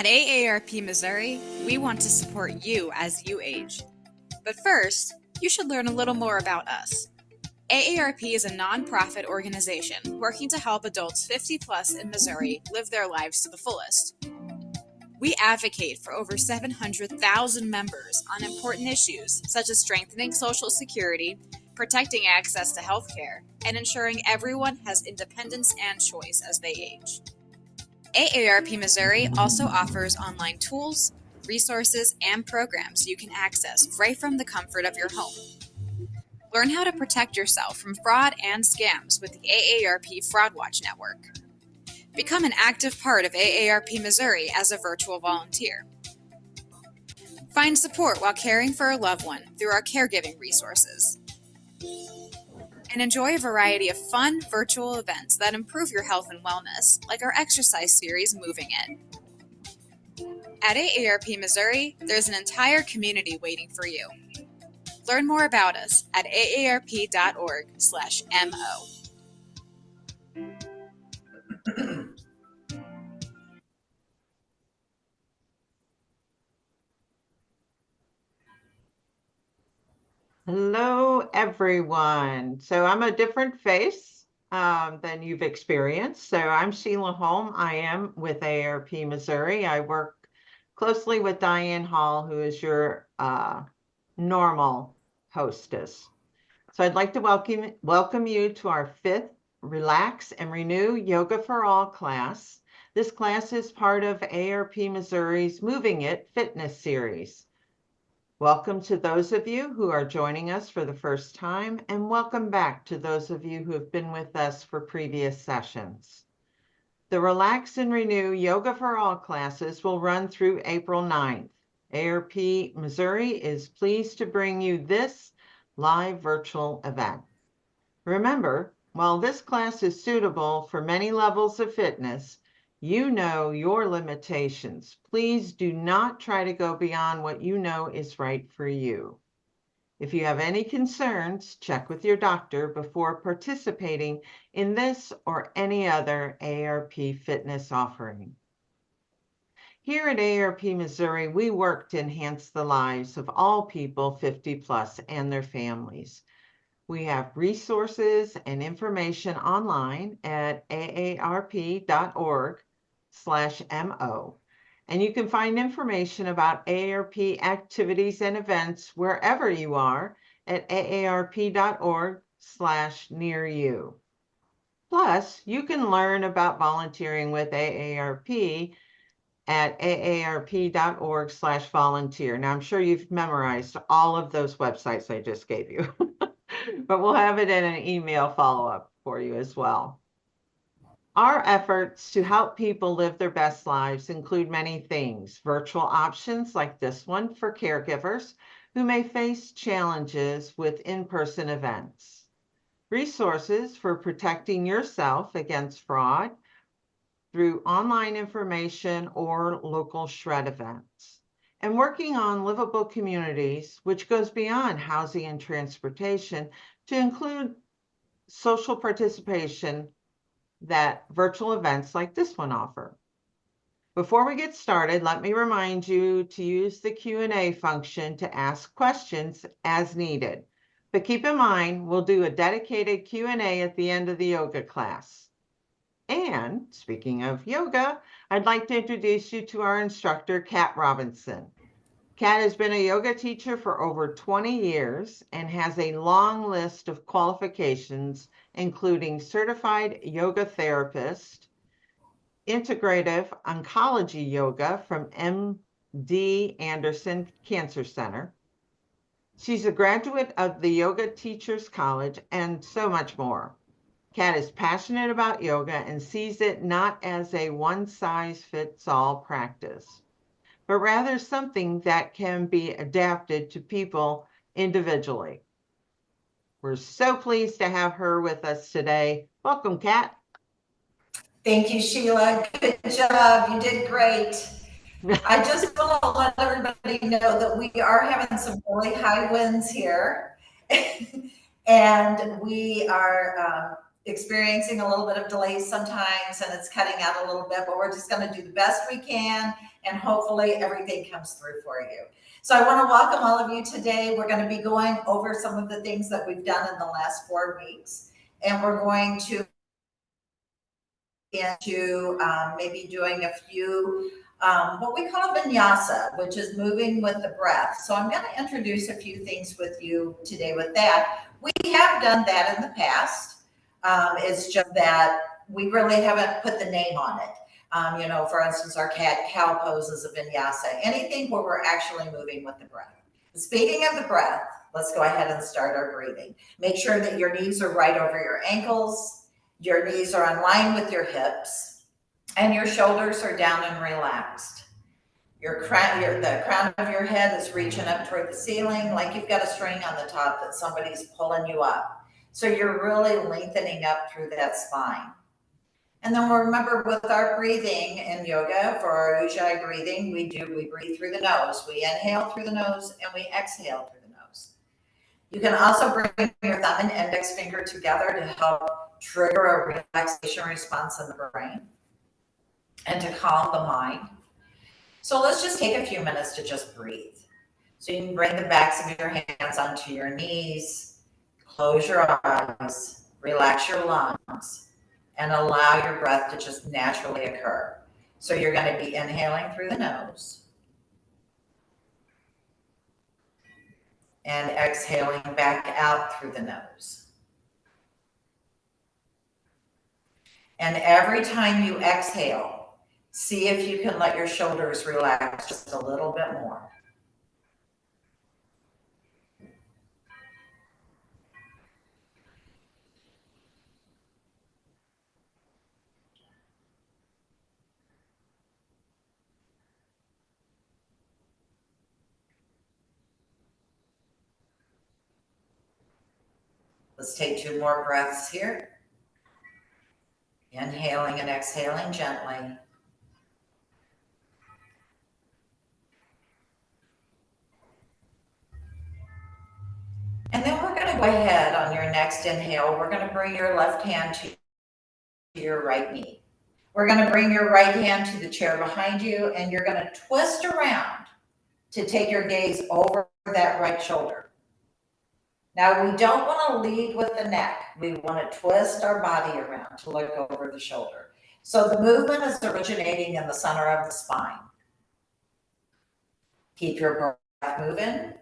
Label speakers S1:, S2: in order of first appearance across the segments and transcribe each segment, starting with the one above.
S1: At AARP Missouri, we want to support you as you age. But first, you should learn a little more about us. AARP is a nonprofit organization working to help adults 50 plus in Missouri live their lives to the fullest. We advocate for over 700,000 members on important issues such as strengthening Social Security, protecting access to health care, and ensuring everyone has independence and choice as they age. AARP Missouri also offers online tools, resources, and programs you can access right from the comfort of your home. Learn how to protect yourself from fraud and scams with the AARP Fraud Watch Network. Become an active part of AARP Missouri as a virtual volunteer. Find support while caring for a loved one through our caregiving resources. And enjoy a variety of fun virtual events that improve your health and wellness, like our exercise series, Moving It. At AARP Missouri, there's an entire community waiting for you. Learn more about us at aarp.org/mo.
S2: Hello, everyone. So I'm a different face than you've experienced. So I'm Sheila Holm. I am with AARP Missouri. I work closely with Diane Hall, who is your normal hostess. So I'd like to welcome you to our 5th Relax and Renew Yoga for All class. This class is part of AARP Missouri's Moving It fitness series. Welcome to those of you who are joining us for the first time, and welcome back to those of you who have been with us for previous sessions. The Relax and Renew Yoga for All classes will run through April 9th. AARP Missouri is pleased to bring you this live virtual event. Remember, while this class is suitable for many levels of fitness, you know your limitations. Please do not try to go beyond what you know is right for you. If you have any concerns, check with your doctor before participating in this or any other AARP fitness offering. Here at AARP Missouri, we work to enhance the lives of all people 50 plus and their families. We have resources and information online at aarp.org/mo. And you can find information about AARP activities and events wherever you are at aarp.org/near-you. Plus, you can learn about volunteering with AARP at aarp.org/volunteer. Now, I'm sure you've memorized all of those websites I just gave you. But we'll have it in an email follow-up for you as well. Our efforts to help people live their best lives include many things. Virtual options like this one for caregivers who may face challenges with in-person events. Resources for protecting yourself against fraud through online information or local shred events. And working on livable communities, which goes beyond housing and transportation to include social participation that virtual events like this one offer. Before we get started, let me remind you to use the Q&A function to ask questions as needed. But keep in mind, we'll do a dedicated Q&A at the end of the yoga class. And speaking of yoga, I'd like to introduce you to our instructor, Kat Robinson. Kat has been a yoga teacher for over 20 years and has a long list of qualifications, including certified yoga therapist, integrative oncology yoga from MD Anderson Cancer Center. She's a graduate of the Yoga Teachers College and so much more. Kat is passionate about yoga and sees it not as a one-size-fits-all practice, but rather something that can be adapted to people individually. We're so pleased to have her with us today. Welcome, Kat.
S3: Thank you, Sheila. Good job. You did great. I just want to let everybody know that we are having some really high winds here. And we are experiencing a little bit of delays sometimes, and it's cutting out a little bit, but we're just going to do the best we can, and hopefully everything comes through for you. So I want to welcome all of you today. We're going to be going over some of the things that we've done in the last 4 weeks, and we're going to into maybe doing a few what we call a vinyasa, which is moving with the breath. So I'm going to introduce a few things with you today with that. We have done that in the past. It's just that we really haven't put the name on it. You know, for instance, our cat-cow pose is a vinyasa, anything where we're actually moving with the breath. Speaking of the breath, let's go ahead and start our breathing. Make sure that your knees are right over your ankles, your knees are in line with your hips, and your shoulders are down and relaxed. The crown of your head is reaching up toward the ceiling like you've got a string on the top that somebody's pulling you up. So you're really lengthening up through that spine. And then remember, with our breathing in yoga, for our Ujjayi breathing, we breathe through the nose. We inhale through the nose and we exhale through the nose. You can also bring your thumb and index finger together to help trigger a relaxation response in the brain and to calm the mind. So let's just take a few minutes to just breathe. So you can bring the backs of your hands onto your knees, close your eyes, relax your lungs, and allow your breath to just naturally occur. So you're going to be inhaling through the nose and exhaling back out through the nose. And every time you exhale, see if you can let your shoulders relax just a little bit more. Let's take 2 more breaths here. Inhaling and exhaling gently. And then we're going to go ahead on your next inhale. We're going to bring your left hand to your right knee. We're going to bring your right hand to the chair behind you, and you're going to twist around to take your gaze over that right shoulder. Now, we don't want to lead with the neck. We want to twist our body around to look over the shoulder. So the movement is originating in the center of the spine. Keep your breath moving.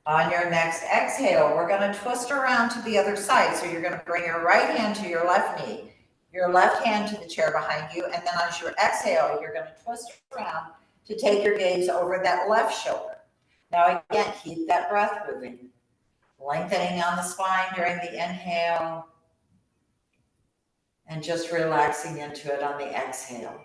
S3: On your next exhale, we're going to twist around to the other side. So you're going to bring your right hand to your left knee, your left hand to the chair behind you, and then as you exhale, you're going to twist around to take your gaze over that left shoulder. Now again, keep that breath moving, lengthening on the spine during the inhale, and just relaxing into it on the exhale.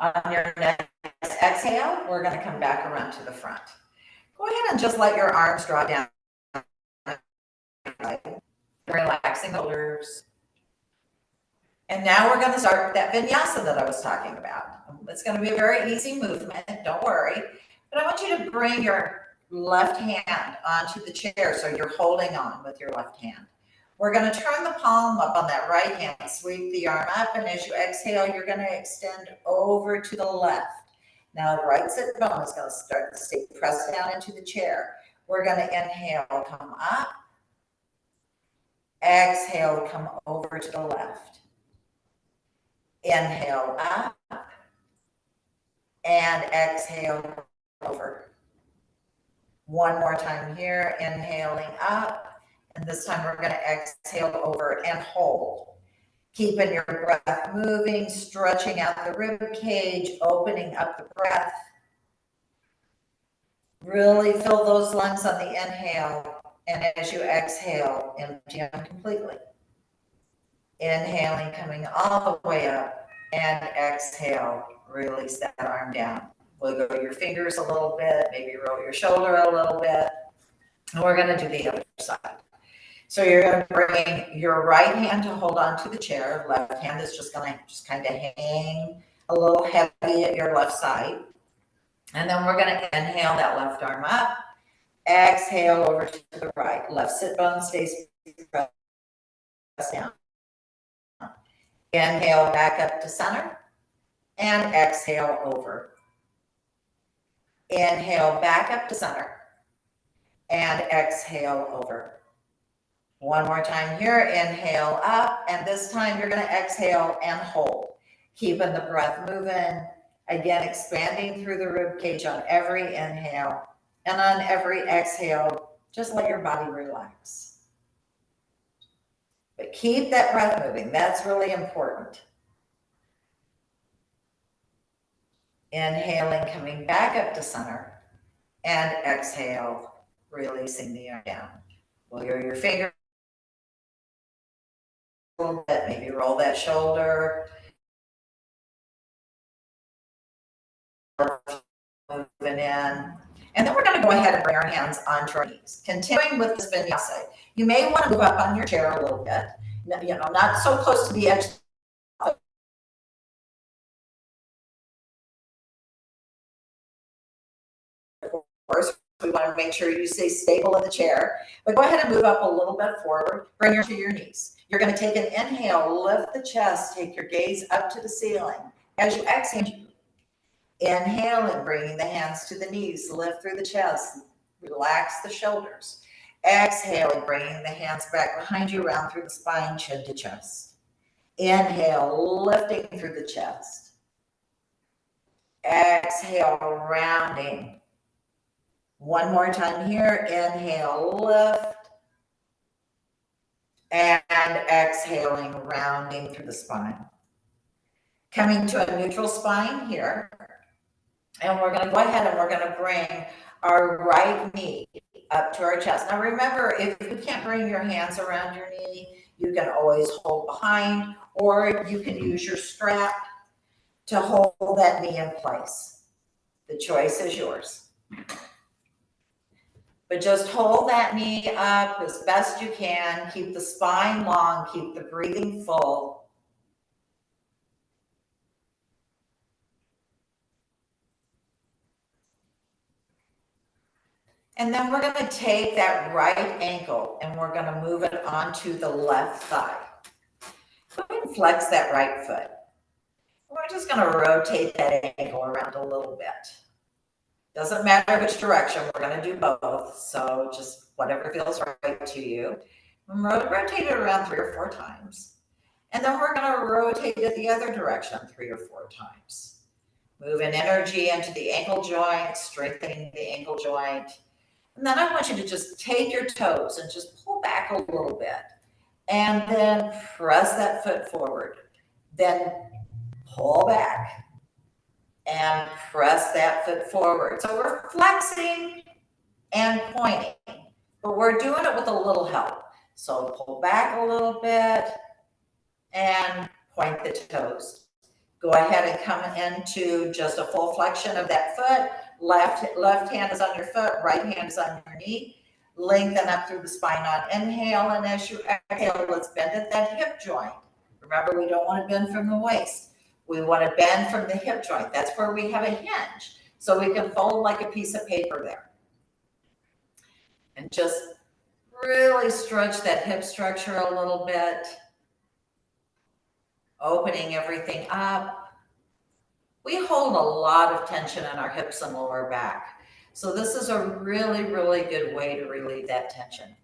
S3: On your next exhale, we're going to come back around to the front. Go ahead and just let your arms draw down. Relaxing the shoulders. And now we're going to start that vinyasa that I was talking about. It's going to be a very easy movement, don't worry. But I want you to bring your left hand onto the chair so you're holding on with your left hand. We're going to turn the palm up on that right hand, sweep the arm up, and as you exhale, you're going to extend over to the left. Now the right sit bone is going to start to stay pressed down into the chair. We're going to inhale, come up. Exhale, come over to the left. Inhale up and exhale over. One more time here, inhaling up, and this time we're going to exhale over and hold. Keeping your breath moving, stretching out the rib cage, opening up the breath. Really fill those lungs on the inhale, and as you exhale, empty them completely. Inhaling, coming all the way up, and exhale, release that arm down. Wiggle your fingers a little bit, maybe roll your shoulder a little bit. And we're gonna do the other side. So you're gonna bring your right hand to hold on to the chair. Left hand is just gonna kind of hang a little heavy at your left side. And then we're gonna inhale that left arm up. Exhale over to the right. Left sit bone stays pressed down. Inhale back up to center and exhale over. Inhale back up to center and exhale over. One more time here. Inhale up, and this time you're going to exhale and hold. Keeping the breath moving. Again, expanding through the rib cage on every inhale, and on every exhale, just let your body relax. But keep that breath moving. That's really important. Inhaling, coming back up to center, and exhale, releasing the arm down. Wiggle your finger a little bit, maybe roll that shoulder. Moving in. And then we're going to go ahead and bring our hands onto our knees. Continuing with this vinyasa. You may want to move up on your chair a little bit. You know, not so close to the edge. Course, we want to make sure you stay stable in the chair, but go ahead and move up a little bit forward. Bring your to your knees. You're going to take an inhale, lift the chest, take your gaze up to the ceiling. As you exhale, inhaling, bringing the hands to the knees, lift through the chest, relax the shoulders. Exhaling, bringing the hands back behind you, round through the spine, chin to chest. Inhale, lifting through the chest. Exhale, rounding. One more time here. Inhale, lift. And exhaling, rounding through the spine. Coming to a neutral spine here. And we're going to go ahead and we're going to bring our right knee up to our chest. Now remember, if you can't bring your hands around your knee, you can always hold behind, or you can use your strap to hold that knee in place. The choice is yours. But just hold that knee up as best you can. Keep the spine long, keep the breathing full. And then we're going to take that right ankle and we're going to move it onto the left thigh. Go ahead and flex that right foot. We're just going to rotate that ankle around a little bit. Doesn't matter which direction, we're going to do both. So just whatever feels right to you. Rotate it around 3 or 4 times. And then we're going to rotate it the other direction 3 or 4 times. Moving energy into the ankle joint, strengthening the ankle joint. And then I want you to just take your toes and just pull back a little bit. And then press that foot forward. Then pull back. And press that foot forward. So we're flexing and pointing, but we're doing it with a little help. So pull back a little bit and point the toes. Go ahead and come into just a full flexion of that foot. Left hand is on your foot, right hand is on your knee. Lengthen up through the spine on inhale, and as you exhale, let's bend at that hip joint. Remember, we don't want to bend from the waist. We want to bend from the hip joint. That's where we have a hinge. So we can fold like a piece of paper there. And just really stretch that hip structure a little bit. Opening everything up. We hold a lot of tension in our hips and lower back. So this is a really, really good way to relieve that tension.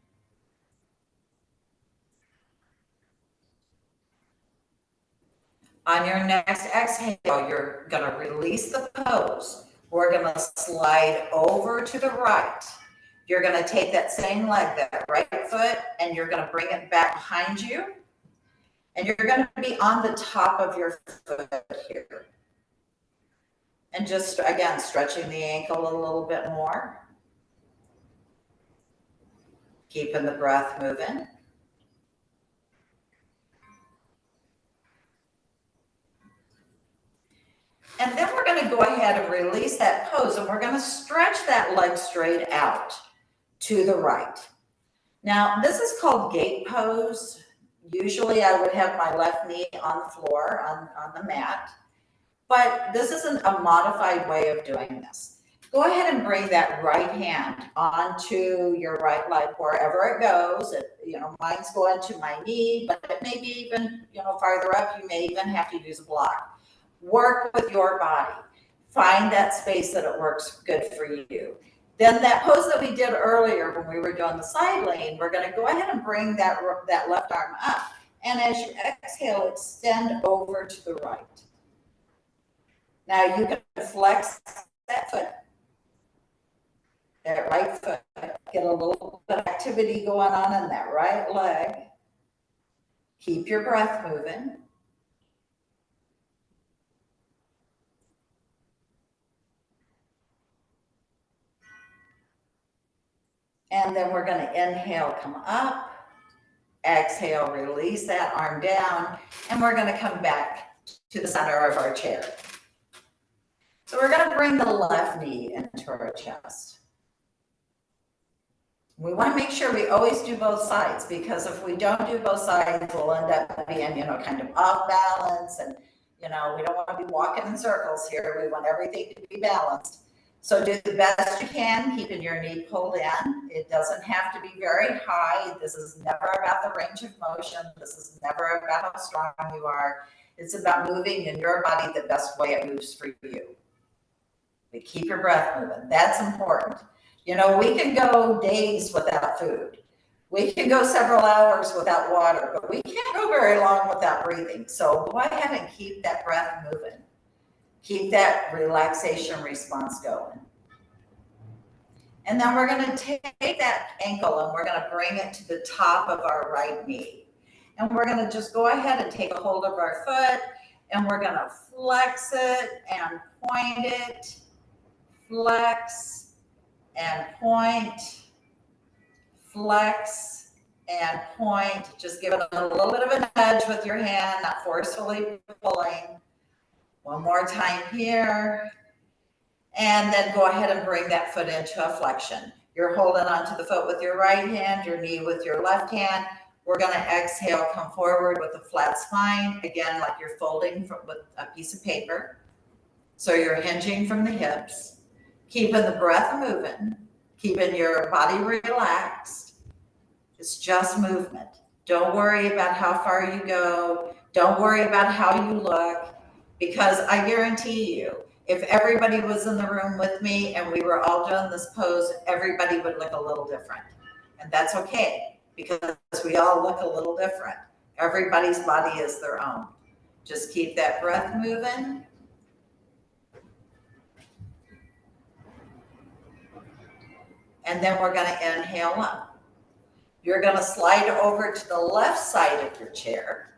S3: On your next exhale, you're going to release the pose. We're going to slide over to the right. You're going to take that same leg, that right foot, and you're going to bring it back behind you. And you're going to be on the top of your foot here. And just, again, stretching the ankle a little bit more. Keeping the breath moving. And then we're going to go ahead and release that pose, and we're going to stretch that leg straight out to the right. Now, this is called gate pose. Usually I would have my left knee on the floor, on the mat, but this isn't a modified way of doing this. Go ahead and bring that right hand onto your right leg, wherever it goes. Mine's going to my knee, but it may be even, farther up. You may even have to use a block. Work with your body. Find that space that it works good for you. Then that pose that we did earlier when we were doing the side lane, we're going to go ahead and bring that left arm up. And as you exhale, extend over to the right. Now you can flex that foot, that right foot. Get a little bit of activity going on in that right leg. Keep your breath moving. And then we're going to inhale, come up. Exhale, release that arm down. And we're going to come back to the center of our chair. So we're going to bring the left knee into our chest. We want to make sure we always do both sides, because if we don't do both sides, we'll end up being, kind of off balance. And, we don't want to be walking in circles here. We want everything to be balanced. So do the best you can, keeping your knee pulled in. It doesn't have to be very high. This is never about the range of motion. This is never about how strong you are. It's about moving in your body the best way it moves for you. But keep your breath moving. That's important. We can go days without food. We can go several hours without water, but we can't go very long without breathing. So go ahead and keep that breath moving. Keep that relaxation response going. And then we're going to take that ankle and we're going to bring it to the top of our right knee. And we're going to just go ahead and take a hold of our foot, and we're going to flex it and point it, flex and point, flex and point. Just give it a little bit of a nudge with your hand, not forcefully pulling. One more time here. And then go ahead and bring that foot into a flexion. You're holding onto the foot with your right hand, your knee with your left hand. We're going to exhale, come forward with a flat spine. Again, like you're folding with a piece of paper. So you're hinging from the hips, keeping the breath moving, keeping your body relaxed. It's just movement. Don't worry about how far you go. Don't worry about how you look, because I guarantee you, if everybody was in the room with me and we were all doing this pose, everybody would look a little different. And that's okay, because we all look a little different. Everybody's body is their own. Just keep that breath moving. And then we're going to inhale up. You're going to slide over to the left side of your chair.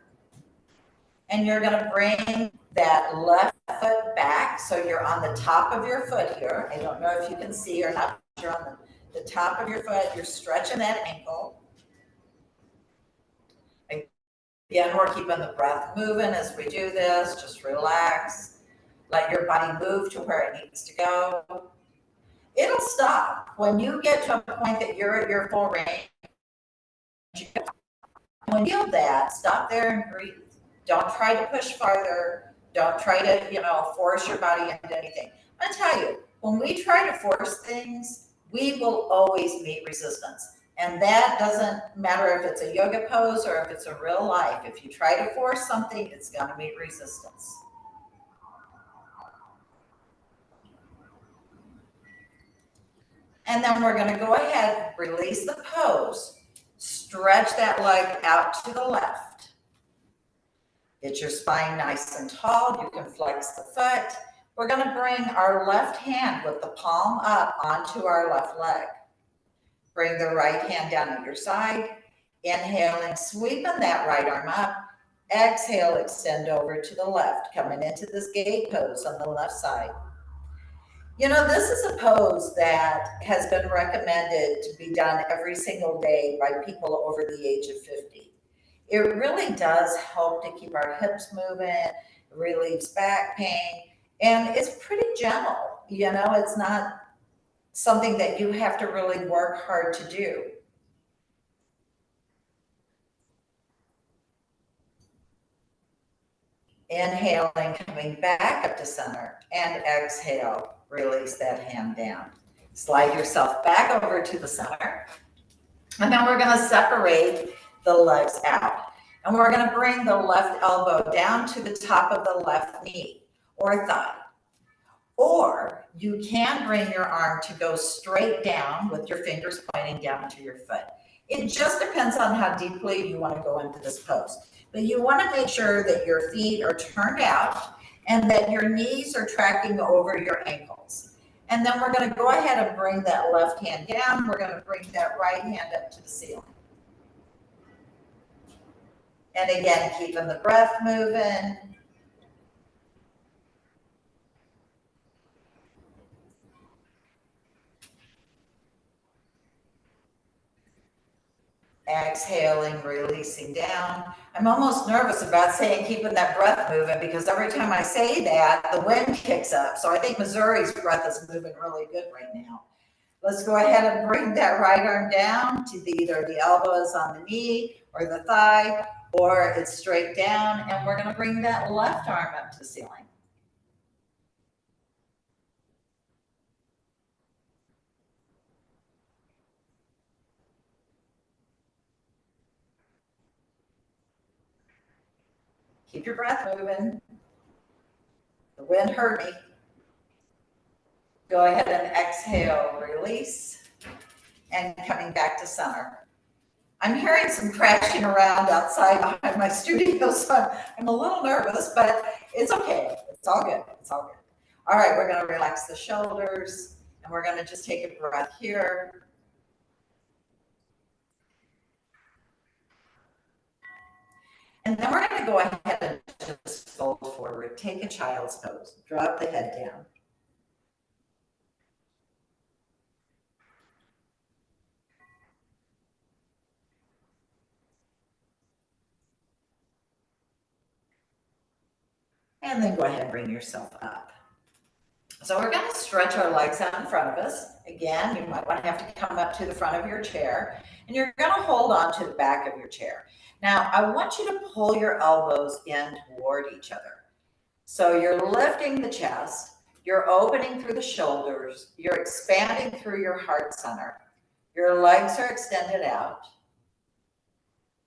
S3: And you're going to bring that left foot back. So you're on the top of your foot here. I don't know if you can see or not. You're on the top of your foot. You're stretching that ankle. Again, we're keeping the breath moving as we do this. Just relax. Let your body move to where it needs to go. It'll stop when you get to a point that you're at your full range. When you feel that, stop there and breathe. Don't try to push farther. Don't try to, force your body into anything. I'm going to tell you, when we try to force things, we will always meet resistance. And that doesn't matter if it's a yoga pose or if it's a real life. If you try to force something, it's going to meet resistance. And then we're going to go ahead, release the pose, stretch that leg out to the left. Get your spine nice and tall. You can flex the foot. We're going to bring our left hand with the palm up onto our left leg. Bring the right hand down at your side. Inhaling, sweeping that right arm up. Exhale, extend over to the left, coming into this gate pose on the left side. This is a pose that has been recommended to be done every single day by people over the age of 50. It really does help to keep our hips moving, relieves back pain. And it's pretty gentle, you know, it's not something that you have to really work hard to do. Inhaling, coming back up to center, and exhale, release that hand down. Slide yourself back over to the center. And then we're going to separate the legs out. And we're going to bring the left elbow down to the top of the left knee or thigh. Or you can bring your arm to go straight down with your fingers pointing down to your foot. It just depends on how deeply you want to go into this pose. But you want to make sure that your feet are turned out and that your knees are tracking over your ankles. And then we're going to go ahead and bring that left hand down. We're going to bring that right hand up to the ceiling. And again, keeping the breath moving. Exhaling, releasing down. I'm almost nervous about saying keeping that breath moving because every time I say that, the wind kicks up. So I think Missouri's breath is moving really good right now. Let's go ahead and bring that right arm down to either the elbows on the knee or the thigh, or it's straight down. And we're going to bring that left arm up to the ceiling. Keep your breath moving. The wind hurt me. Go ahead and exhale, release, and coming back to center. I'm hearing some crashing around outside behind my studio, so I'm a little nervous, but it's okay. It's all good. It's all good. All right, we're going to relax the shoulders, and we're going to just take a breath here. And then we're going to go ahead and just fold forward. Take a child's pose. Drop the head down. And then go ahead and bring yourself up. So we're going to stretch our legs out in front of us. Again, you might want to have to come up to the front of your chair, and you're going to hold on to the back of your chair. Now, I want you to pull your elbows in toward each other. So you're lifting the chest, you're opening through the shoulders, you're expanding through your heart center. Your legs are extended out.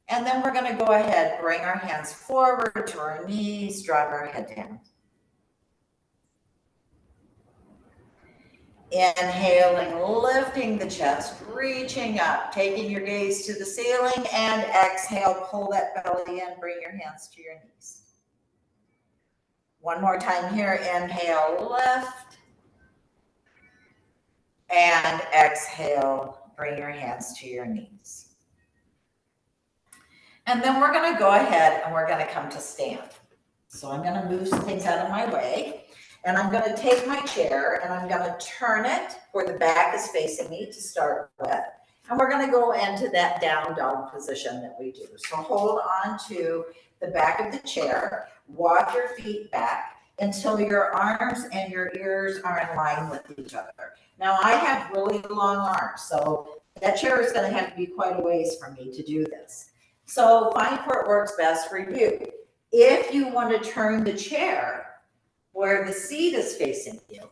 S3: And then we're going to go ahead, bring our hands forward to our knees, drop our head down. Inhaling, lifting the chest, reaching up, taking your gaze to the ceiling, and exhale, pull that belly in, bring your hands to your knees. One more time here, inhale, lift, and exhale, bring your hands to your knees. And then we're going to go ahead and we're going to come to stand. So I'm going to move some things out of my way. And I'm going to take my chair and I'm going to turn it where the back is facing me to start with. And we're going to go into that down dog position that we do. So hold on to the back of the chair, walk your feet back until your arms and your ears are in line with each other. Now I have really long arms, so that chair is going to have to be quite a ways for me to do this. So find where it works best for you. If you want to turn the chair where the seat is facing you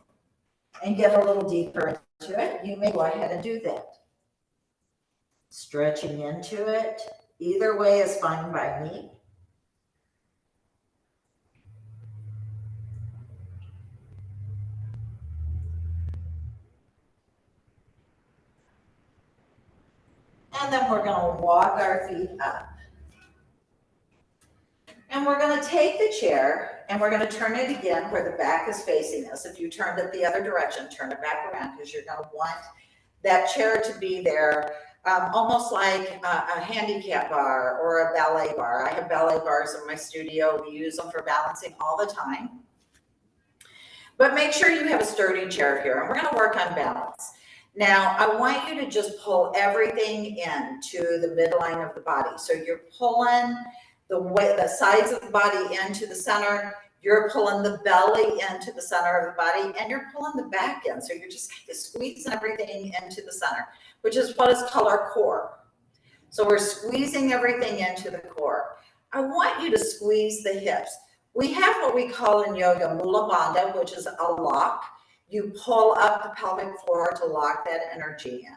S3: and get a little deeper into it, you may go ahead and do that. Stretching into it, either way is fine by me. And then we're going to walk our feet up. And we're going to take the chair and we're going to turn it again where the back is facing us. If you turned it the other direction, turn it back around because you're going to want that chair to be there, almost like a handicap bar or a ballet bar. I have ballet bars in my studio. We use them for balancing all the time. But make sure you have a sturdy chair here, and we're going to work on balance. Now, I want you to just pull everything into the midline of the body. So you're pulling the sides of the body into the center. You're pulling the belly into the center of the body, and you're pulling the back in. So you're just kind of squeezing everything into the center, which is what is called our core. So we're squeezing everything into the core. I want you to squeeze the hips. We have what we call in yoga mula bandha, which is a lock. You pull up the pelvic floor to lock that energy in.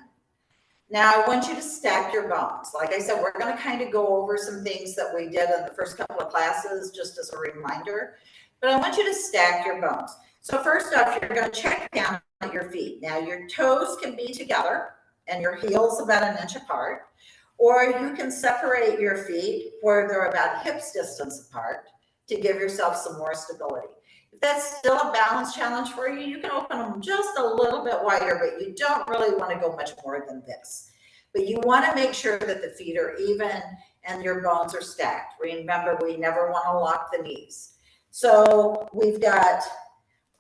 S3: Now, I want you to stack your bones. Like I said, we're going to kind of go over some things that we did in the first couple of classes, just as a reminder. But I want you to stack your bones. So first off, you're going to check down at your feet. Now, your toes can be together and your heels about 1 inch apart. Or you can separate your feet where they're about hips distance apart to give yourself some more stability. If that's still a balance challenge for you, you can open them just a little bit wider, but you don't really want to go much more than this. But you want to make sure that the feet are even and your bones are stacked. Remember, we never want to lock the knees. So we've got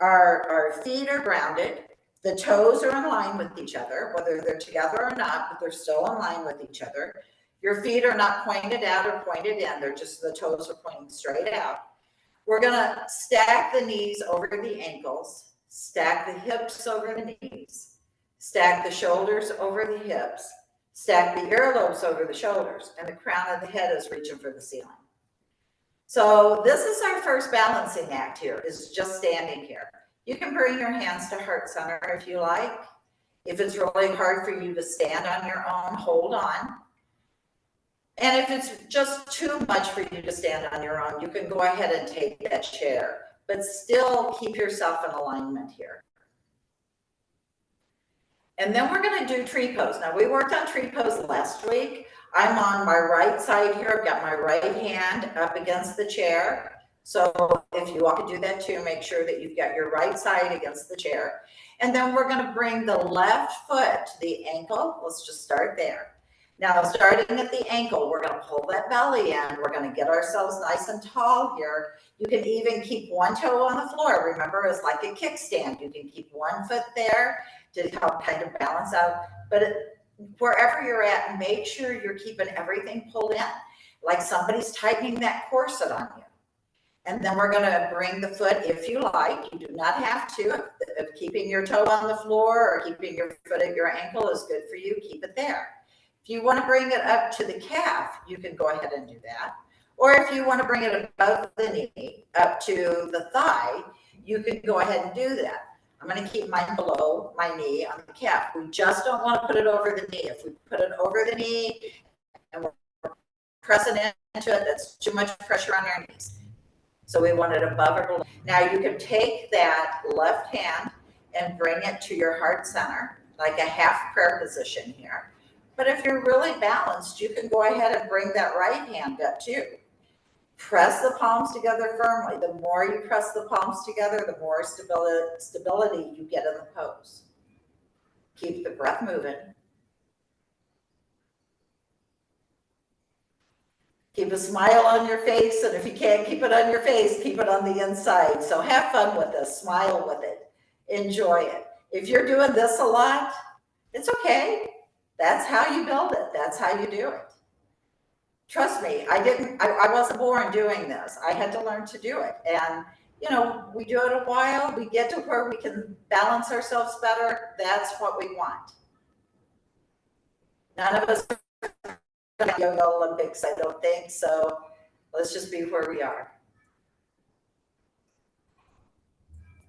S3: our feet are grounded. The toes are in line with each other, whether they're together or not, but they're still in line with each other. Your feet are not pointed out or pointed in. They're just, the toes are pointing straight out. We're going to stack the knees over the ankles, stack the hips over the knees, stack the shoulders over the hips, stack the earlobes over the shoulders, and the crown of the head is reaching for the ceiling. So this is our first balancing act here, is just standing here. You can bring your hands to heart center if you like. If it's really hard for you to stand on your own, hold on. And if it's just too much for you to stand on your own, you can go ahead and take that chair, but still keep yourself in alignment here. And then we're going to do tree pose. Now, we worked on tree pose last week. I'm on my right side here. I've got my right hand up against the chair. So if you want to do that too, make sure that you've got your right side against the chair. And then we're going to bring the left foot to the ankle. Let's just start there. Now, starting at the ankle, we're going to pull that belly in. We're going to get ourselves nice and tall here. You can even keep one toe on the floor. Remember, it's like a kickstand. You can keep one foot there to help kind of balance out. But wherever you're at, make sure you're keeping everything pulled in, like somebody's tightening that corset on you. And then we're going to bring the foot, if you like. You do not have to. If keeping your toe on the floor or keeping your foot at your ankle is good for you, keep it there. If you want to bring it up to the calf, you can go ahead and do that. Or if you want to bring it above the knee, up to the thigh, you can go ahead and do that. I'm going to keep mine below my knee on the calf. We just don't want to put it over the knee. If we put it over the knee and we're pressing into it, that's too much pressure on our knees. So we want it above or below. Now you can take that left hand and bring it to your heart center, like a half prayer position here. But if you're really balanced, you can go ahead and bring that right hand up too. Press the palms together firmly. The more you press the palms together, the more stability you get in the pose. Keep the breath moving. Keep a smile on your face, and if you can't keep it on your face, keep it on the inside. So have fun with this, smile with it, enjoy it. If you're doing this a lot, it's okay. That's how you build it. That's how you do it. Trust me, I wasn't born doing this. I had to learn to do it. And, you know, we do it a while, we get to where we can balance ourselves better. That's what we want. None of us are yoga Olympics, I don't think. So let's just be where we are.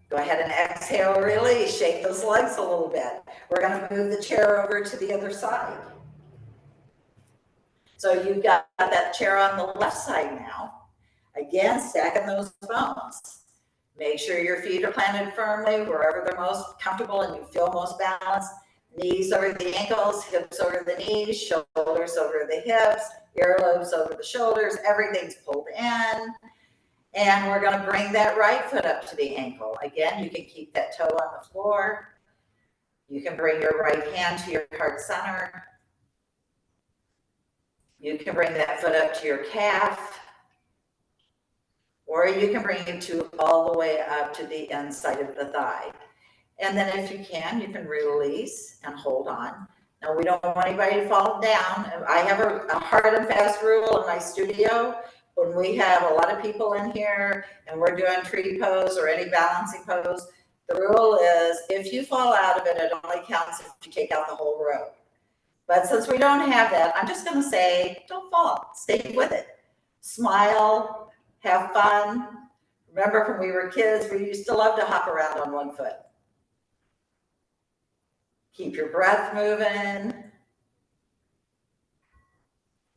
S3: Go ahead and exhale, release, shake those legs a little bit. We're going to move the chair over to the other side. So you've got that chair on the left side now. Again, stacking those bones. Make sure your feet are planted firmly wherever they're most comfortable and you feel most balanced. Knees over the ankles, hips over the knees, shoulders over the hips, earlobes over the shoulders. Everything's pulled in. And we're going to bring that right foot up to the ankle. Again, you can keep that toe on the floor. You can bring your right hand to your heart center. You can bring that foot up to your calf, or you can bring it to all the way up to the inside of the thigh. And then if you can release and hold on. Now, we don't want anybody to fall down. I have a hard and fast rule in my studio. when we have a lot of people in here and we're doing tree pose or any balancing pose, the rule is if you fall out of it, it only counts if you take out the whole row. But since we don't have that, I'm just going to say, don't fall, stay with it. Smile, have fun. Remember when we were kids, we used to love to hop around on one foot. Keep your breath moving.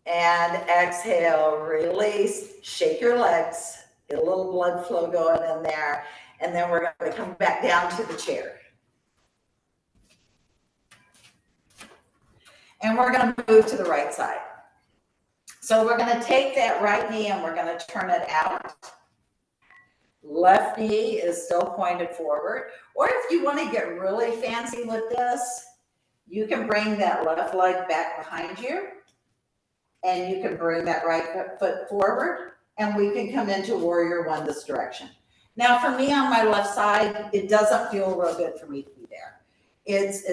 S3: And exhale, release, shake your legs, get a little blood flow going in there. And then we're going to come back down to the chair. And we're going to move to the right side. So we're going to take that right knee and we're going to turn it out. Left knee is still pointed forward. Or if you want to get really fancy with this, you can bring that left leg back behind you. And you can bring that right foot forward. And we can come into warrior one this direction. Now for me on my left side, it doesn't feel real good for me to be there. It's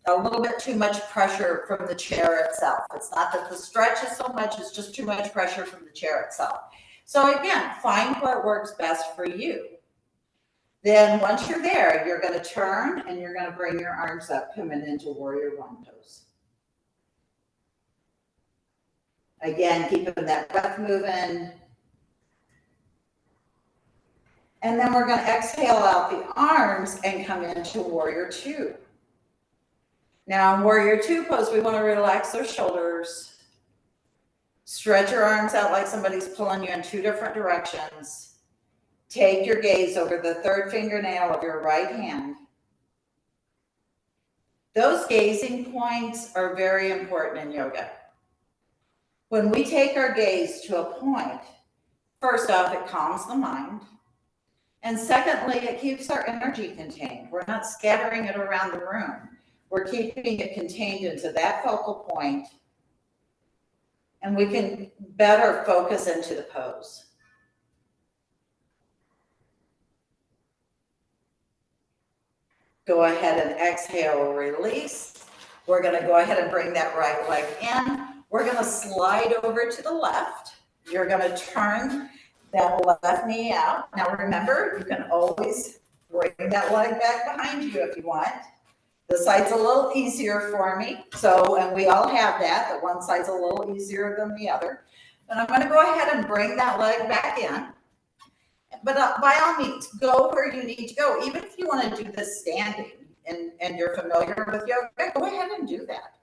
S3: a little bit too much pressure from the chair itself. It's not that the stretch is so much, it's just too much pressure from the chair itself. So again, find what works best for you. Then once you're there, you're going to turn and you're going to bring your arms up, coming into warrior one pose. Again, keeping that breath moving. And then we're going to exhale out the arms and come into warrior two. Now in warrior two pose, we want to relax our shoulders. Stretch your arms out like somebody's pulling you in two different directions. Take your gaze over the third fingernail of your right hand. Those gazing points are very important in yoga. When we take our gaze to a point, first off, it calms the mind. And secondly, it keeps our energy contained. We're not scattering it around the room. We're keeping it contained into that focal point, and we can better focus into the pose. Go ahead and exhale, release. We're going to go ahead and bring that right leg in. We're going to slide over to the left. You're going to turn that left knee out. Now remember, you can always bring that leg back behind you if you want. This side's a little easier for me. So, and we all have that one side's a little easier than the other. And I'm going to go ahead and bring that leg back in. But by all means, go where you need to go. Even if you want to do this standing and you're familiar with yoga, go ahead and do that.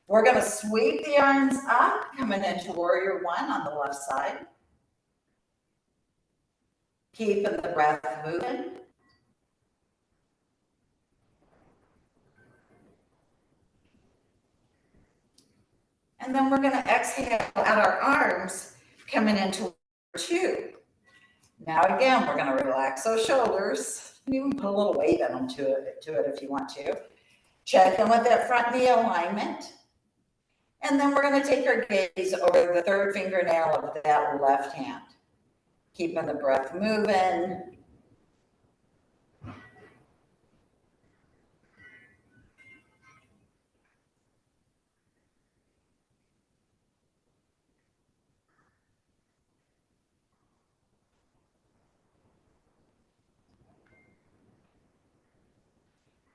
S3: We're going to sweep the arms up, coming into warrior one on the left side. Keeping the breath moving. And then we're going to exhale out our arms, coming into warrior two. Now again, we're going to relax those shoulders. You can put a little weight in them to it if you want to. Check in with that front knee alignment. And then we're going to take our gaze over the third fingernail of that left hand. Keeping the breath moving.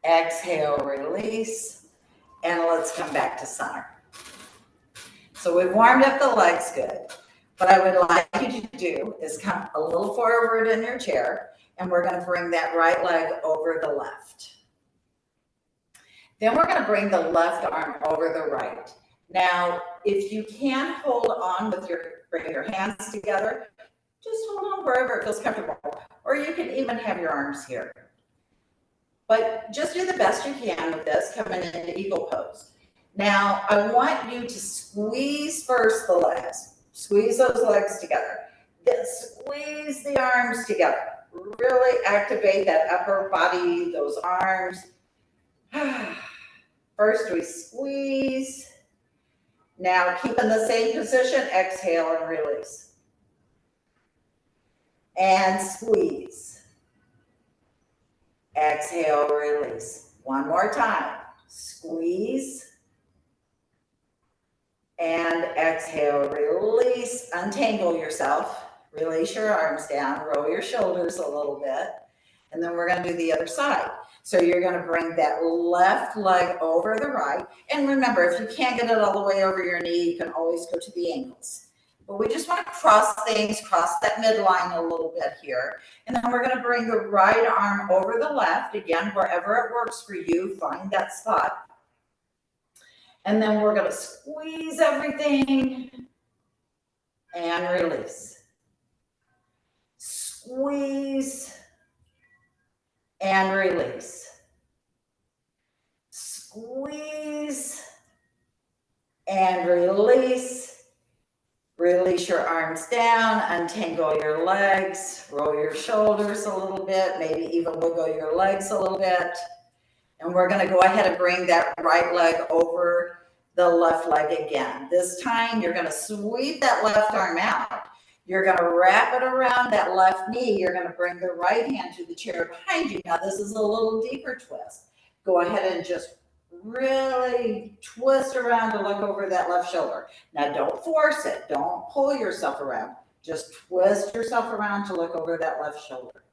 S3: Exhale, release, and let's come back to center. So we've warmed up the legs good. What I would like you to do is come a little forward in your chair, and we're going to bring that right leg over the left. Then we're going to bring the left arm over the right. Now, if you can hold on with bring your hands together, just hold on wherever it feels comfortable. Or you can even have your arms here. But just do the best you can with this, coming into eagle pose. Now, I want you to squeeze first the legs. Squeeze those legs together. Then squeeze the arms together. Really activate that upper body, those arms. First we squeeze. Now keep in the same position, exhale and release. And squeeze. Exhale, release. One more time. Squeeze. And exhale, release, untangle yourself, release your arms down, roll your shoulders a little bit. And then we're going to do the other side. So you're going to bring that left leg over the right. And remember, if you can't get it all the way over your knee, you can always go to the ankles. But we just want to cross things, cross that midline a little bit here. And then we're going to bring the right arm over the left. Again, wherever it works for you, find that spot. And then we're going to squeeze everything and release. Squeeze and release. Squeeze and release. Release your arms down, untangle your legs, roll your shoulders a little bit, maybe even wiggle your legs a little bit. And we're going to go ahead and bring that right leg over the left leg again. This time you're going to sweep that left arm out. You're going to wrap it around that left knee. You're going to bring the right hand to the chair behind you. Now this is a little deeper twist. Go ahead and just really twist around to look over that left shoulder. Now don't force it. Don't pull yourself around. Just twist yourself around to look over that left shoulder.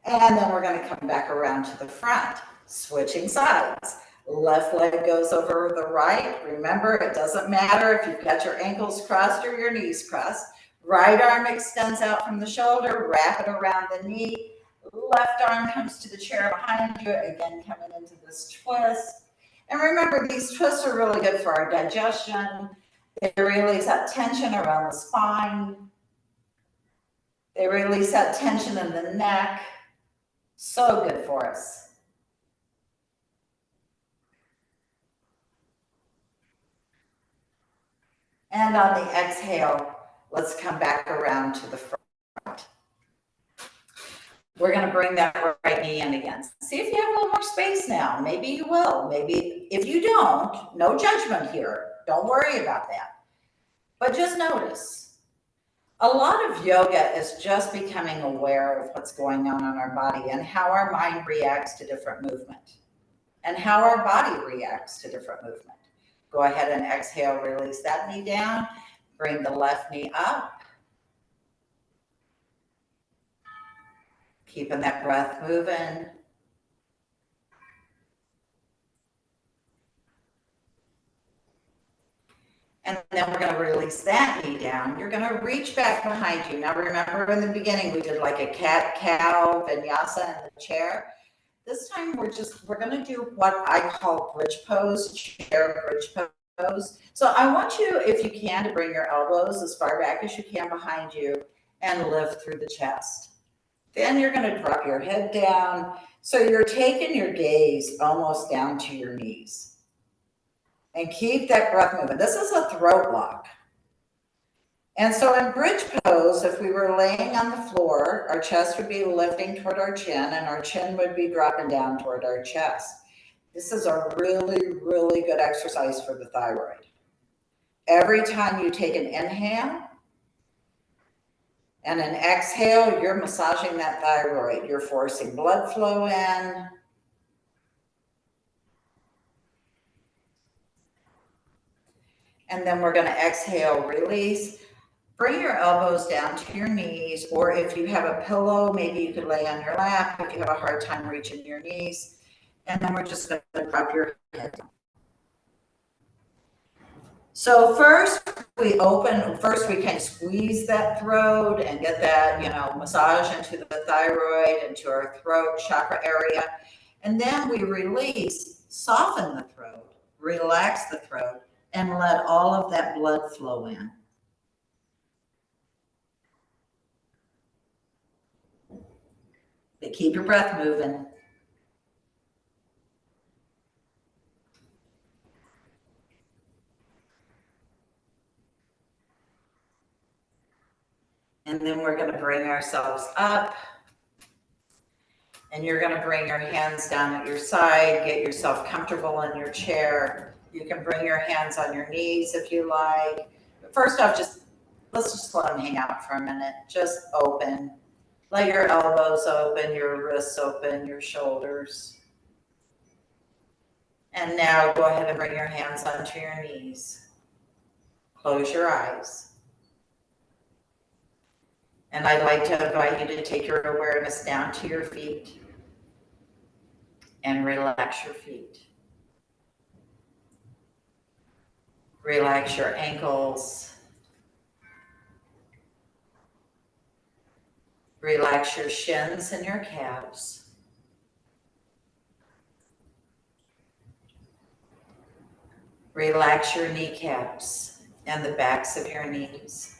S3: And then we're going to come back around to the front, switching sides. Left leg goes over the right. Remember, it doesn't matter if you've got your ankles crossed or your knees crossed. Right arm extends out from the shoulder, wrap it around the knee. Left arm comes to the chair behind you, again coming into this twist. And remember, these twists are really good for our digestion. They release that tension around the spine. They release that tension in the neck. So good for us. And on the exhale, let's come back around to the front. We're going to bring that right knee in again. See if you have a little more space now. Maybe you will. Maybe if you don't, no judgment here. Don't worry about that. But just notice. A lot of yoga is just becoming aware of what's going on in our body and how our mind reacts to different movement and how our body reacts to different movement. Go ahead and exhale, release that knee down, bring the left knee up. Keeping that breath moving. And then we're going to release that knee down. You're going to reach back behind you. Now remember in the beginning we did like a cat-cow vinyasa in the chair. This time we're going to do what I call bridge pose, chair bridge pose. So I want you, if you can, to bring your elbows as far back as you can behind you and lift through the chest. Then you're going to drop your head down. So you're taking your gaze almost down to your knees. And keep that breath moving. This is a throat lock. And so in bridge pose, if we were laying on the floor, our chest would be lifting toward our chin and our chin would be dropping down toward our chest. This is a really, really good exercise for the thyroid. Every time you take an inhale and an exhale, you're massaging that thyroid. You're forcing blood flow in. And then we're going to exhale, release. Bring your elbows down to your knees, or if you have a pillow, maybe you could lay on your lap if you have a hard time reaching your knees. And then we're just going to drop your head down. So first we kind of squeeze that throat and get that, massage into the thyroid, into our throat chakra area. And then we release, soften the throat, relax the throat, and let all of that blood flow in. But keep your breath moving. And then we're going to bring ourselves up. And you're going to bring your hands down at your side, get yourself comfortable in your chair. You can bring your hands on your knees if you like. But first off, let's just let them hang out for a minute. Just open. Let your elbows open, your wrists open, your shoulders. And now go ahead and bring your hands onto your knees. Close your eyes. And I'd like to invite you to take your awareness down to your feet and relax your feet. Relax your ankles. Relax your shins and your calves. Relax your kneecaps and the backs of your knees.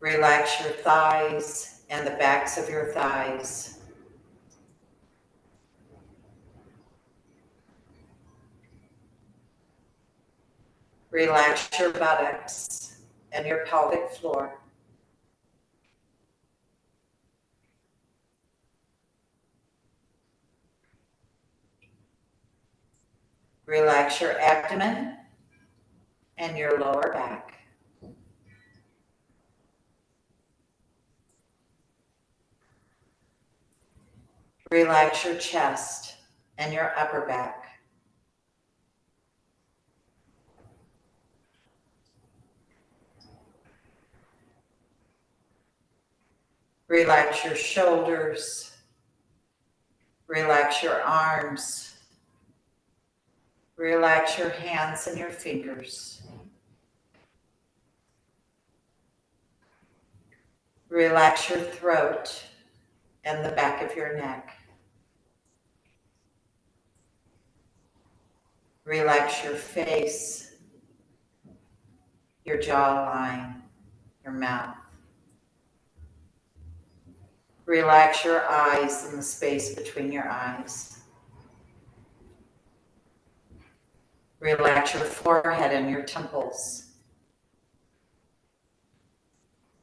S3: Relax your thighs and the backs of your thighs. Relax your buttocks and your pelvic floor. Relax your abdomen and your lower back. Relax your chest and your upper back. Relax your shoulders. Relax your arms. Relax your hands and your fingers. Relax your throat and the back of your neck. Relax your face, your jawline, your mouth. Relax your eyes and the space between your eyes. Relax your forehead and your temples.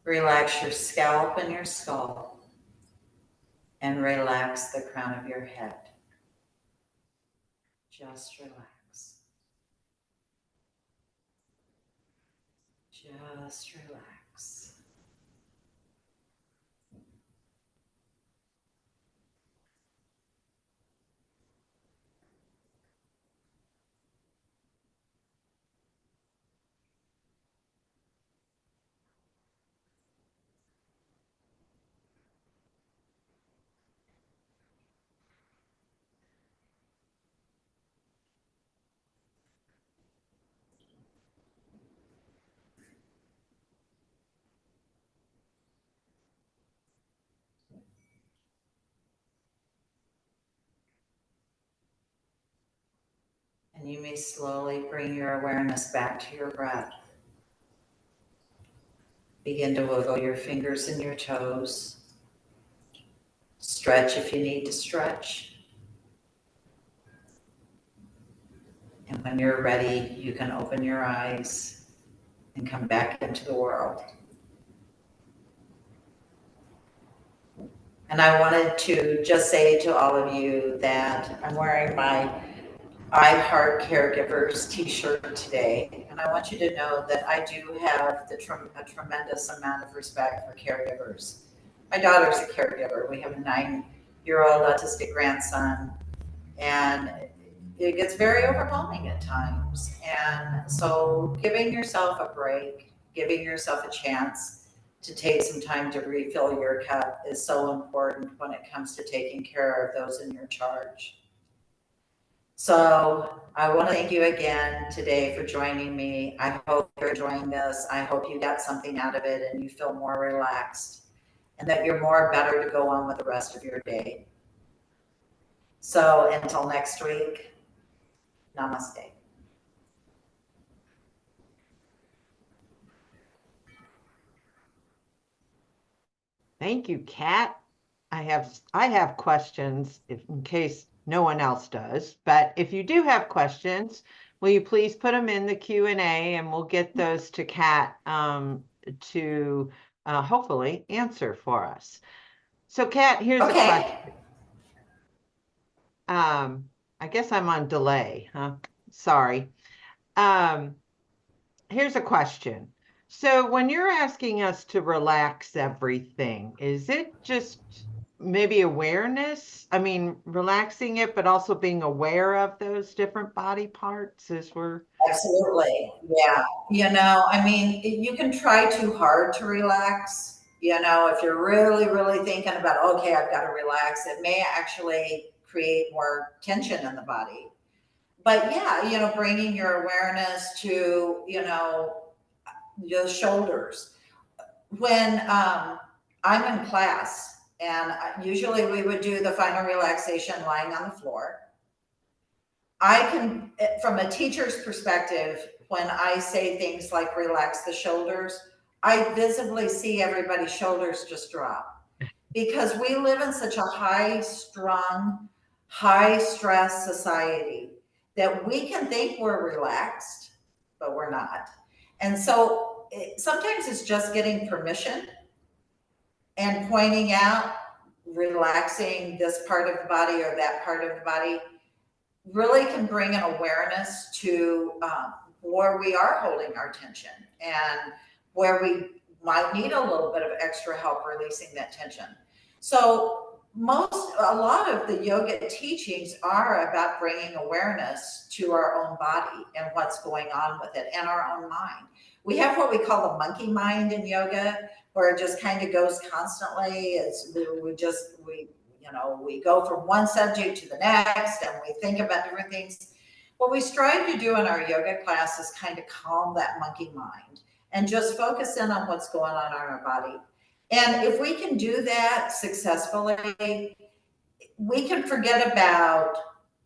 S3: Relax your scalp and your skull. And relax the crown of your head. Just relax. Just relax. And you may slowly bring your awareness back to your breath. Begin to wiggle your fingers and your toes. Stretch if you need to stretch. And when you're ready, you can open your eyes and come back into the world. And I wanted to just say to all of you that I'm wearing my I Heart Caregivers t-shirt today. And I want you to know that I do have a tremendous amount of respect for caregivers. My daughter's a caregiver. We have a 9-year-old autistic grandson, and it gets very overwhelming at times. And so giving yourself a break, giving yourself a chance to take some time to refill your cup is so important when it comes to taking care of those in your charge. So I want to thank you again today for joining me. I hope you're enjoying this. I hope you got something out of it and you feel more relaxed and that you're more better to go on with the rest of your day. So until next week, namaste.
S2: Thank you, Kat. I have questions in case no one else does, but if you do have questions, will you please put them in the Q&A and we'll get those to Kat to hopefully answer for us. So Kat, here's a question. I guess I'm on delay, huh? Sorry. Here's a question. So when you're asking us to relax everything, is it just maybe awareness. I mean, relaxing it, but also being aware of those different body parts as we're.
S3: Absolutely. Yeah. I mean, you can try too hard to relax. If you're really, really thinking about, okay, I've got to relax, it may actually create more tension in the body. But yeah, bringing your awareness to, your shoulders. When I'm in class, and usually we would do the final relaxation lying on the floor. I can, from a teacher's perspective, when I say things like relax the shoulders, I visibly see everybody's shoulders just drop because we live in such a high strung, high stress society that we can think we're relaxed, but we're not. And so sometimes it's just getting permission and pointing out, relaxing this part of the body or that part of the body really can bring an awareness to where we are holding our tension and where we might need a little bit of extra help releasing that tension. So a lot of the yoga teachings are about bringing awareness to our own body and what's going on with it and our own mind. We have what we call the monkey mind in yoga, where it just kind of goes constantly. We go from one subject to the next and we think about different things. What we strive to do in our yoga class is kind of calm that monkey mind and just focus in on what's going on in our body. And if we can do that successfully, we can forget about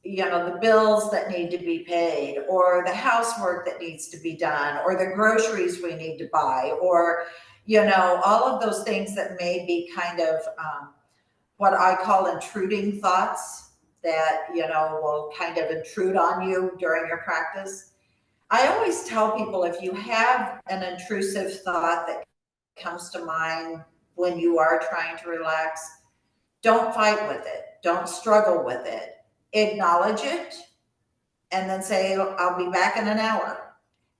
S3: the bills that need to be paid, or the housework that needs to be done, or the groceries we need to buy, or all of those things that may be kind of what I call intruding thoughts that will kind of intrude on you during your practice. I always tell people, if you have an intrusive thought that comes to mind when you are trying to relax, don't fight with it. Don't struggle with it. Acknowledge it and then say, I'll be back in an hour.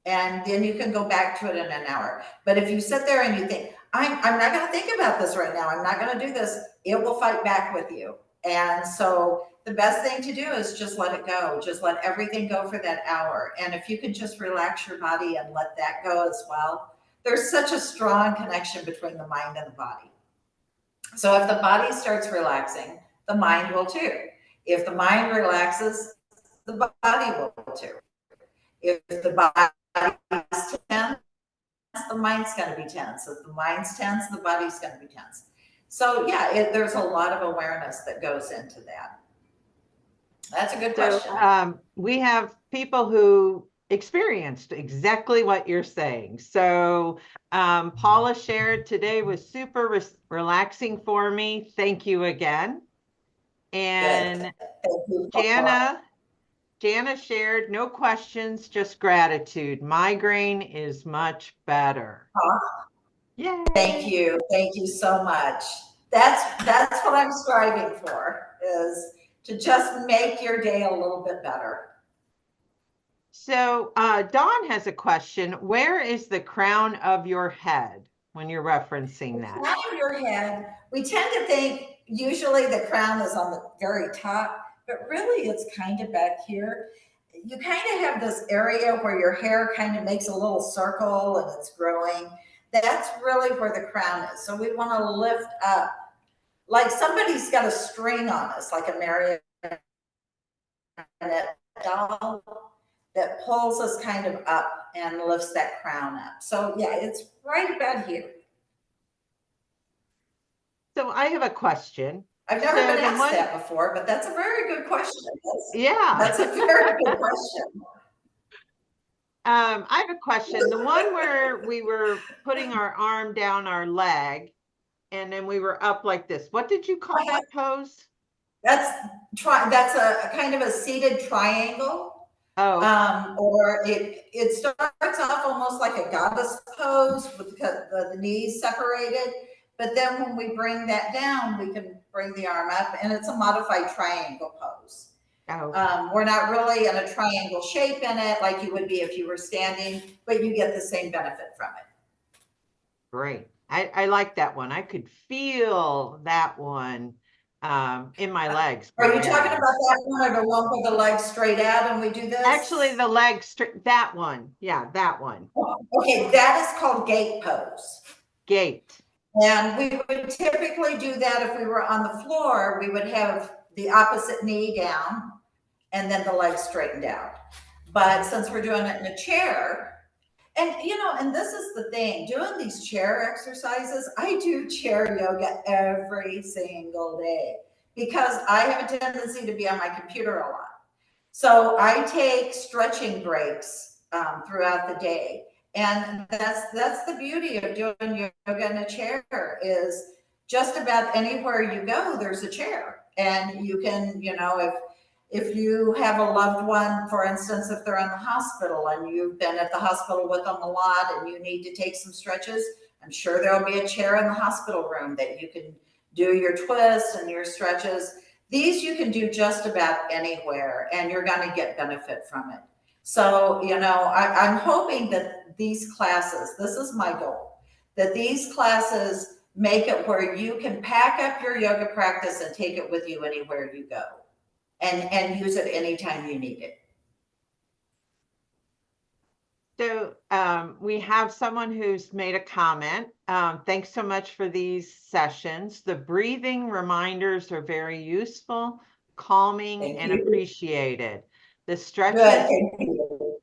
S3: And then you can go back to it in an hour. But if you sit there and you think, I'm not going to think about this right now, I'm not going to do this, it will fight back with you. And so the best thing to do is just let it go. Just let everything go for that hour. And if you can just relax your body and let that go as well, there's such a strong connection between the mind and the body. So if the body starts relaxing, the mind will too. If the mind relaxes, the body will too. If the body is tense, the mind's going to be tense. If the mind's tense, the body's going to be tense. So yeah, there's a lot of awareness that goes into that. That's a good question.
S2: So we have people who experienced exactly what you're saying. So Paula shared today was super relaxing for me. Thank you again. And Jana shared, no questions, just gratitude. Migraine is much better.
S3: Yay. Thank you. Thank you so much. That's what I'm striving for, is to just make your day a little bit better.
S2: So Dawn has a question. Where is the crown of your head when you're referencing that?
S3: The crown of your head, we tend to think usually the crown is on the very top, but really it's kind of back here. You kind of have this area where your hair kind of makes a little circle and it's growing. That's really where the crown is. So we want to lift up, like somebody's got a string on us, like a marionette doll that pulls us kind of up and lifts that crown up. So yeah, it's right about here.
S2: So I have a question.
S3: I've never been asked that before, but that's a very good question. That's a very good question.
S2: I have a question. The one where we were putting our arm down our leg and then we were up like this. What did you call that pose?
S3: That's a kind of a seated triangle.
S2: Oh.
S3: Or it starts off almost like a goddess pose with the knees separated. But then when we bring that down, we can bring the arm up, and it's a modified triangle pose.
S2: Oh.
S3: We're not really in a triangle shape in it like you would be if you were standing, but you get the same benefit from it.
S2: Great. I like that one. I could feel that one in my legs
S3: Are you talking
S2: primarily.
S3: about that one or the one with the legs straight out and we do this?
S2: Actually, the leg straight, that one. Yeah, that one.
S3: Okay, that is called gate pose.
S2: Gate.
S3: And we would typically do that if we were on the floor, we would have the opposite knee down and then the legs straightened out. But since we're doing it in a chair, and and this is the thing, doing these chair exercises, I do chair yoga every single day because I have a tendency to be on my computer a lot. So I take stretching breaks throughout the day. And that's the beauty of doing yoga in a chair is just about anywhere you go, there's a chair. And you can, if you have a loved one, for instance, if they're in the hospital and you've been at the hospital with them a lot and you need to take some stretches, I'm sure there'll be a chair in the hospital room that you can do your twists and your stretches. These you can do just about anywhere and you're going to get benefit from it. So, I'm hoping that these classes, this is my goal, that these classes make it where you can pack up your yoga practice and take it with you anywhere you go and use it anytime you need it.
S2: So we have someone who's made a comment. Thanks so much for these sessions. The breathing reminders are very useful, calming,
S3: Thank
S2: and
S3: you.
S2: appreciated. The
S3: Good.
S2: stretches,
S3: Thank you.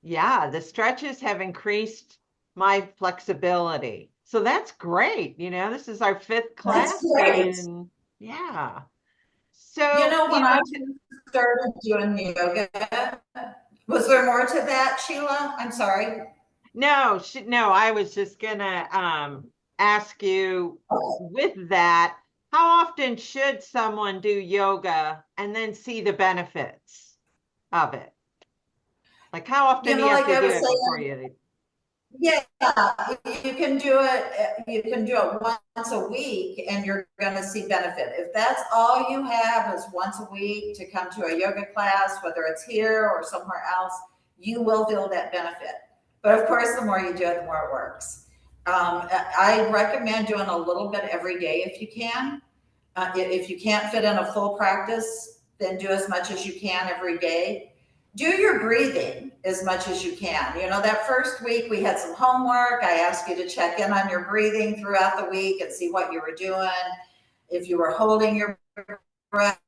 S2: yeah, the stretches have increased my flexibility. So that's great. This is our 5th class.
S3: That's great.
S2: And yeah. So,
S3: When I started doing yoga, was there more to that, Sheila? I'm sorry.
S2: no, I was just gonna ask you with that, how often should someone do yoga and then see the benefits of it? Like how often do you have
S3: Like
S2: to
S3: I
S2: do
S3: was
S2: it
S3: saying,
S2: before you?
S3: yeah, you can do it. You can do it once a week, and you're going to see benefit. If that's all you have is once a week to come to a yoga class, whether it's here or somewhere else, you will feel that benefit. But of course, the more you do it, the more it works. I recommend doing a little bit every day if you can. If you can't fit in a full practice, then do as much as you can every day. Do your breathing as much as you can. That first week we had some homework. I asked you to check in on your breathing throughout the week and see what you were doing. If you were holding your breath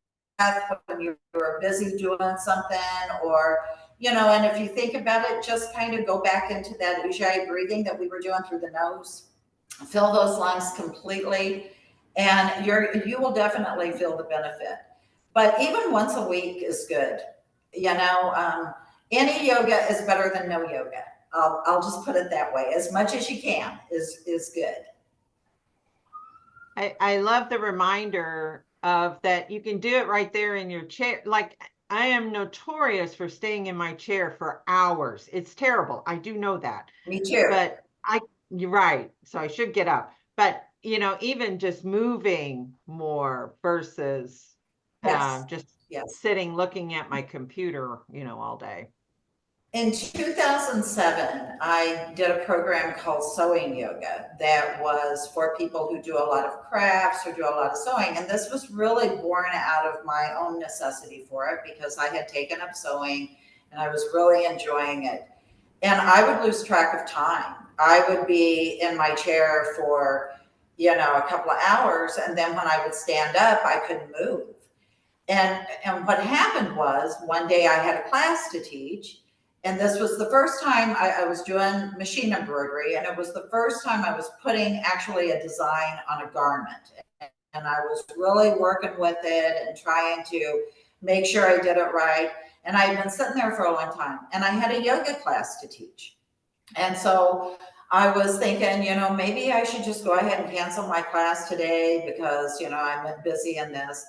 S3: when you were busy doing something, or, and if you think about it, just kind of go back into that ujjayi breathing that we were doing through the nose. Fill those lungs completely, and you will definitely feel the benefit. But even once a week is good. Any yoga is better than no yoga. I'll just put it that way. As much as you can is good.
S2: I love the reminder of that you can do it right there in your chair. Like I am notorious for staying in my chair for hours. It's terrible. I do know that.
S3: Me too.
S2: But you're right. So I should get up. But even just moving more versus just sitting looking at my computer, all day.
S3: In 2007, I did a program called Sewing Yoga that was for people who do a lot of crafts or do a lot of sewing. And this was really born out of my own necessity for it because I had taken up sewing and I was really enjoying it. And I would lose track of time. I would be in my chair for, a couple of hours. And then when I would stand up, I couldn't move. And what happened was one day I had a class to teach. And this was the first time I was doing machine embroidery. And it was the first time I was putting actually a design on a garment. And I was really working with it and trying to make sure I did it right. And I had been sitting there for a long time. And I had a yoga class to teach. And so I was thinking, maybe I should just go ahead and cancel my class today because, I'm busy in this.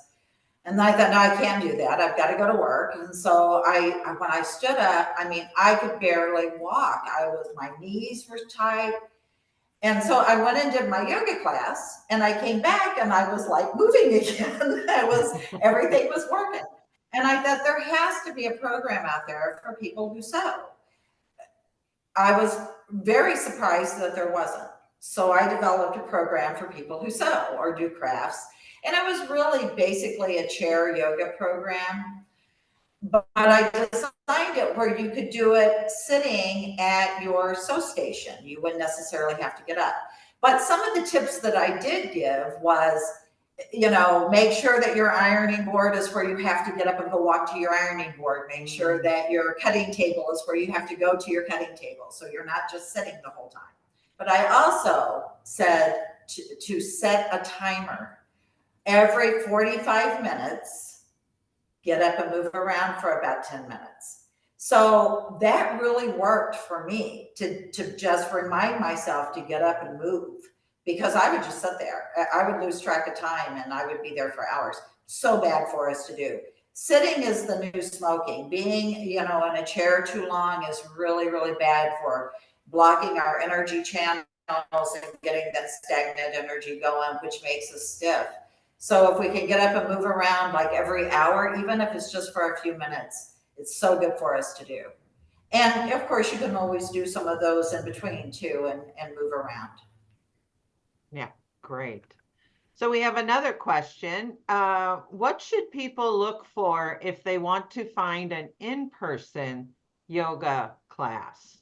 S3: And I thought, no, I can't do that. I've got to go to work. And so when I stood up, I could barely walk. My knees were tight. And so I went and did my yoga class and I came back and I was like moving again. Everything was working. And I thought there has to be a program out there for people who sew. I was very surprised that there wasn't. So I developed a program for people who sew or do crafts. And it was really basically a chair yoga program. But I designed it where you could do it sitting at your sew station. You wouldn't necessarily have to get up. But some of the tips that I did give was, make sure that your ironing board is where you have to get up and go walk to your ironing board. Make sure that your cutting table is where you have to go to your cutting table. So you're not just sitting the whole time. But I also said to set a timer every 45 minutes, get up and move around for about 10 minutes. So that really worked for me to just remind myself to get up and move, because I would just sit there. I would lose track of time and I would be there for hours. So bad for us to do. Sitting is the new smoking. Being, in a chair too long is really, really bad for blocking our energy channels and getting that stagnant energy going, which makes us stiff. So if we can get up and move around like every hour, even if it's just for a few minutes, it's so good for us to do. And of course, you can always do some of those in between too, and move around.
S2: Yeah, great. So we have another question. What should people look for if they want to find an in-person yoga class?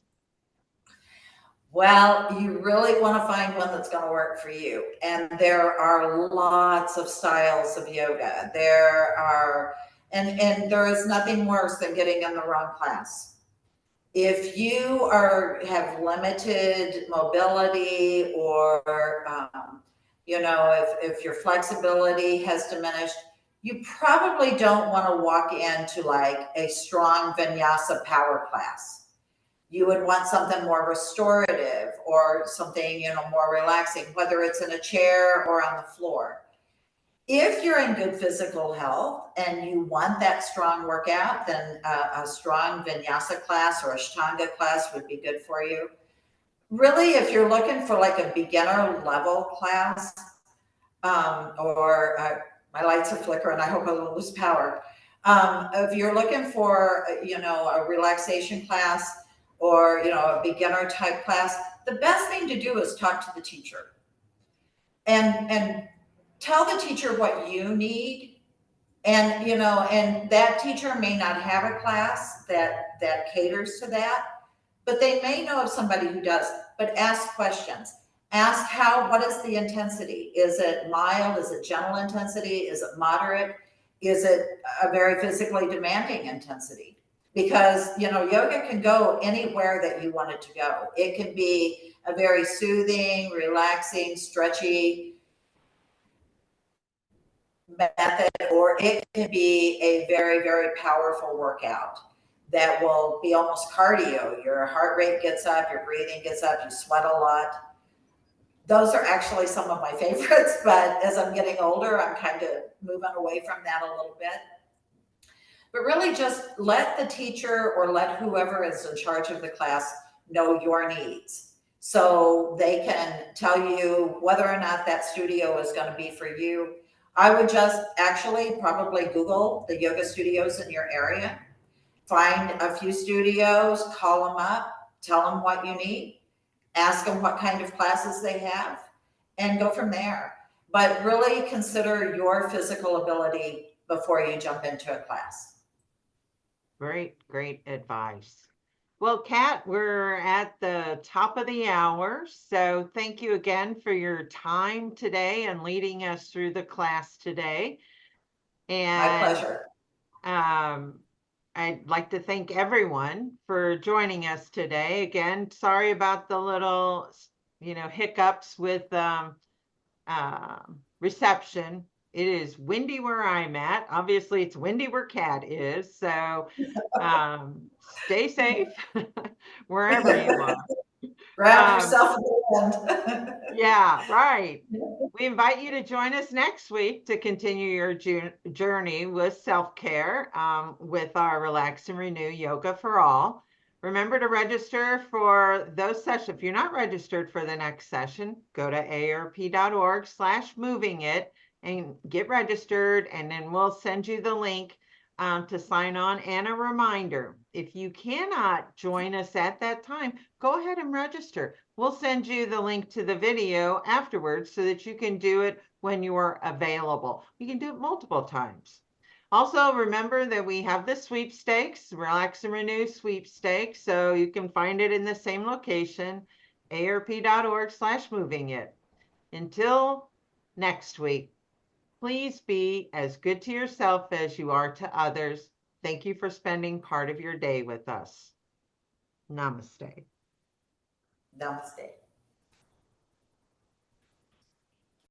S3: Well, you really want to find one that's going to work for you. And there are lots of styles of yoga. And there is nothing worse than getting in the wrong class. If you have limited mobility, or if your flexibility has diminished, you probably don't want to walk into like a strong vinyasa power class. You would want something more restorative or something, more relaxing, whether it's in a chair or on the floor. If you're in good physical health and you want that strong workout, then a strong vinyasa class or ashtanga class would be good for you. Really, if you're looking for like a beginner level class, my lights are flickering, I hope I don't lose power. If you're looking for, a relaxation class or, a beginner type class, the best thing to do is talk to the teacher and tell the teacher what you need. And, and that teacher may not have a class that caters to that, but they may know of somebody who does. But ask questions. Ask what is the intensity? Is it mild? Is it gentle intensity? Is it moderate? Is it a very physically demanding intensity? Because, yoga can go anywhere that you want it to go. It can be a very soothing, relaxing, stretchy method, or it can be a very, very powerful workout that will be almost cardio. Your heart rate gets up, your breathing gets up, you sweat a lot. Those are actually some of my favorites, but as I'm getting older, I'm kind of moving away from that a little bit. But really just let the teacher or let whoever is in charge of the class know your needs, so they can tell you whether or not that studio is going to be for you. I would just actually probably Google the yoga studios in your area, find a few studios, call them up, tell them what you need, ask them what kind of classes they have, and go from there. But really consider your physical ability before you jump into a class.
S2: Great, great advice. Well, Kat, we're at the top of the hour. So thank you again for your time today and leading us through the class today. And
S3: my pleasure.
S2: I'd like to thank everyone for joining us today. Again, sorry about the little, hiccups with reception. It is windy where I'm at. Obviously, it's windy where Kat is. So stay safe wherever you are.
S3: Wrap yourself in the wind.
S2: Yeah, right. We invite you to join us next week to continue your journey with self-care with our Relax and Renew Yoga for All. Remember to register for those sessions. If you're not registered for the next session, go to aarp.org/movingit and get registered, and then we'll send you the link to sign on. And a reminder, if you cannot join us at that time, go ahead and register. We'll send you the link to the video afterwards so that you can do it when you are available. You can do it multiple times. Also, remember that we have the sweepstakes, Relax and Renew sweepstakes, so you can find it in the same location, arp.org/movingit. Until next week, please be as good to yourself as you are to others. Thank you for spending part of your day with us. Namaste.
S3: Namaste.